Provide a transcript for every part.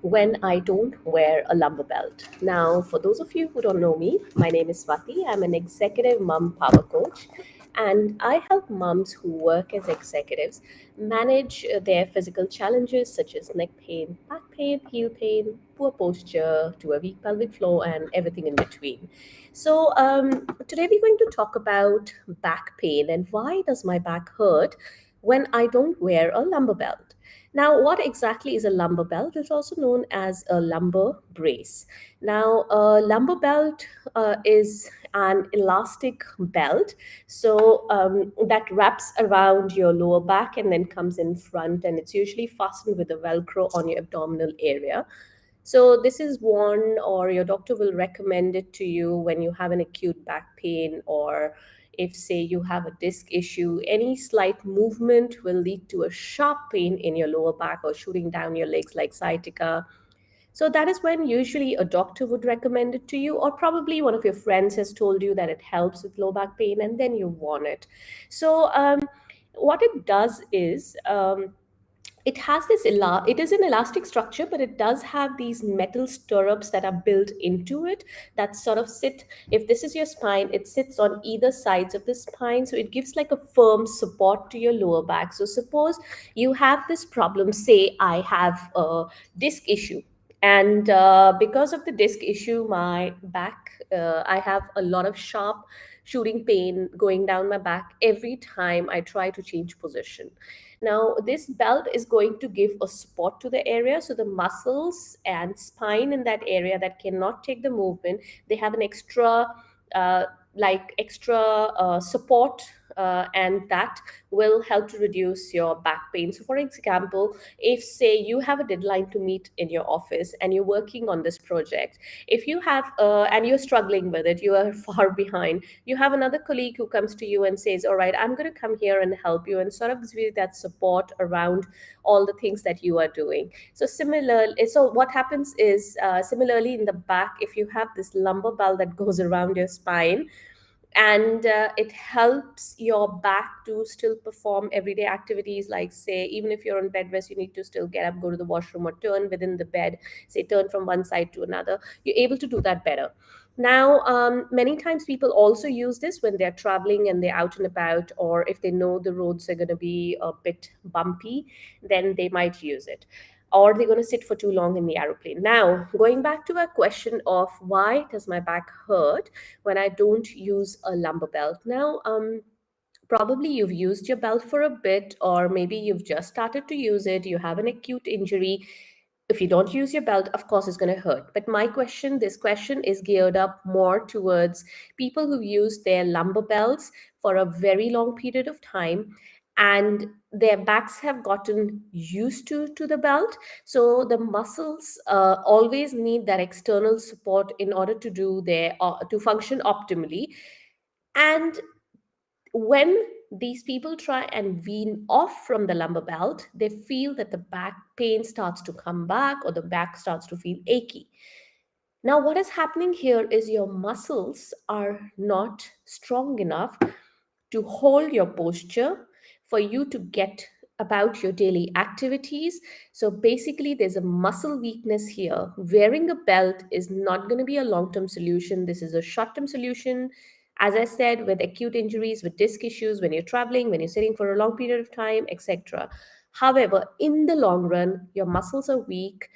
when I don't wear a lumbar belt. Now, for those of you who don't know me, my name is Swati. I'm an executive mom power coach, and I help moms who work as executives manage their physical challenges such as neck pain, back pain, heel pain, poor posture, to a weak pelvic floor, and everything in between. Today we're going to talk about back pain and why does my back hurt when I don't wear a lumbar belt. Now, what exactly is a lumbar belt? It's also known as a lumbar brace. Now, a lumbar belt is an elastic belt, that wraps around your lower back and then comes in front, and it's usually fastened with a Velcro on your abdominal area. So this is worn, or your doctor will recommend it to you when you have an acute back pain, or if, say, you have a disc issue. Any slight movement will lead to a sharp pain in your lower back or shooting down your legs like sciatica. So that is when usually a doctor would recommend it to you, or probably one of your friends has told you that it helps with low back pain, and then you want it. What it does is, it is an elastic structure, but it does have these metal stirrups that are built into it that sort of sit. If this is your spine, it sits on either sides of the spine, so it gives like a firm support to your lower back. So suppose you have this problem, say I have a disc issue, and because of the disc issue, my back, I have a lot of sharp shooting pain going down my back every time I try to change position. Now, this belt is going to give a support to the area. So the muscles and spine in that area that cannot take the movement, they have an uh, extra support, and that will help to reduce your back pain. So, for example, if, say, you have a deadline to meet in your office and you're working on this project, if you have and you're struggling with it, you are far behind, you have another colleague who comes to you and says, all right, I'm going to come here and help you, and sort of gives you that support around all the things that you are doing. So what happens is, similarly in the back, if you have this lumbar belt that goes around your spine, and it helps your back to still perform everyday activities, like, say, even if you're on bed rest, you need to still get up, go to the washroom, or turn within the bed, say turn from one side to another, you're able to do that better. Now, many times people also use this when they're traveling and they're out and about, or if they know the roads are going to be a bit bumpy, then they might use it, or they're going to sit for too long in the aeroplane. Now, going back to a question of why does my back hurt when I don't use a lumbar belt. Now, probably you've used your belt for a bit, or maybe you've just started to use it, you have an acute injury. If you don't use your belt, of course it's going to hurt. But this question is geared up more towards people who use their lumbar belts for a very long period of time, and their backs have gotten used to the belt. So the muscles always need that external support in order to do their to function optimally. And when these people try and wean off from the lumbar belt, they feel that the back pain starts to come back, or the back starts to feel achy. Now, what is happening here is your muscles are not strong enough to hold your posture for you to get about your daily activities. So basically, there's a muscle weakness here. Wearing a belt is not going to be a long term solution. This is a short term solution. As I said, with acute injuries, with disc issues, when you're traveling, when you're sitting for a long period of time, etc. However, in the long run, your muscles are weak,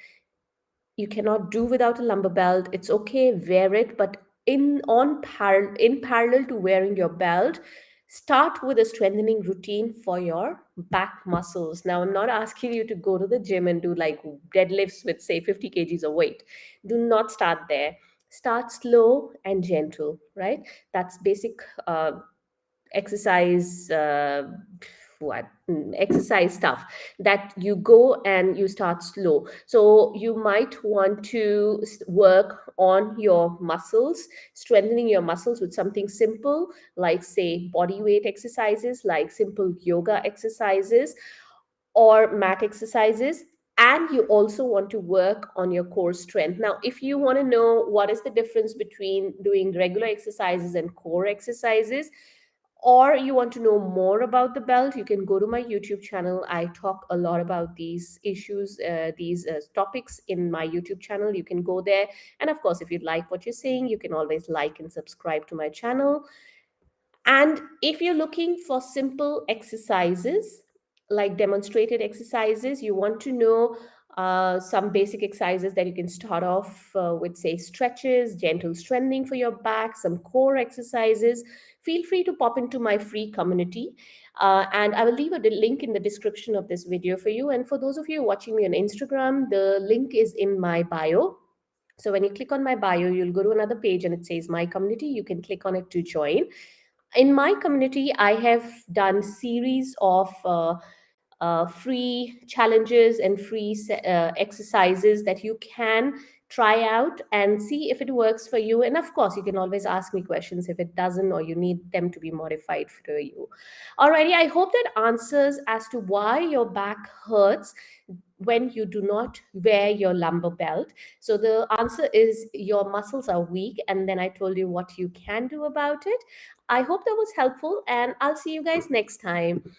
you cannot do without a lumbar belt. It's okay, wear it, but in parallel to wearing your belt, start with a strengthening routine for your back muscles. Now, I'm not asking you to go to the gym and do like deadlifts with, say, 50 kgs of weight. Do not start there. Start slow and gentle, right? That's basic exercise exercise stuff, that you go and you start slow. So you might want to work on your muscles, strengthening your muscles with something simple, like, say, body weight exercises, like simple yoga exercises or mat exercises. And you also want to work on your core strength. Now, if you want to know what is the difference between doing regular exercises and core exercises, or you want to know more about the belt, you can go to my YouTube channel. I talk a lot about these issues, these topics in my YouTube channel. You can go there. And of course, if you like what you're saying, you can always like and subscribe to my channel. And if you're looking for simple exercises, like demonstrated exercises, you want to know some basic exercises that you can start off with, say, stretches, gentle strengthening for your back, some core exercises, feel free to pop into my free community. And I will leave a link in the description of this video for you. And for those of you watching me on Instagram, the link is in my bio. So when you click on my bio, you'll go to another page and it says my community. You can click on it to join. In my community, I have done series of free challenges and free exercises that you can try out and see if it works for you. And of course, you can always ask me questions if it doesn't, or you need them to be modified for you. Alrighty, I hope that answers as to why your back hurts when you do not wear your lumbar belt. So the answer is your muscles are weak, and then I told you what you can do about it. I hope that was helpful, and I'll see you guys next time.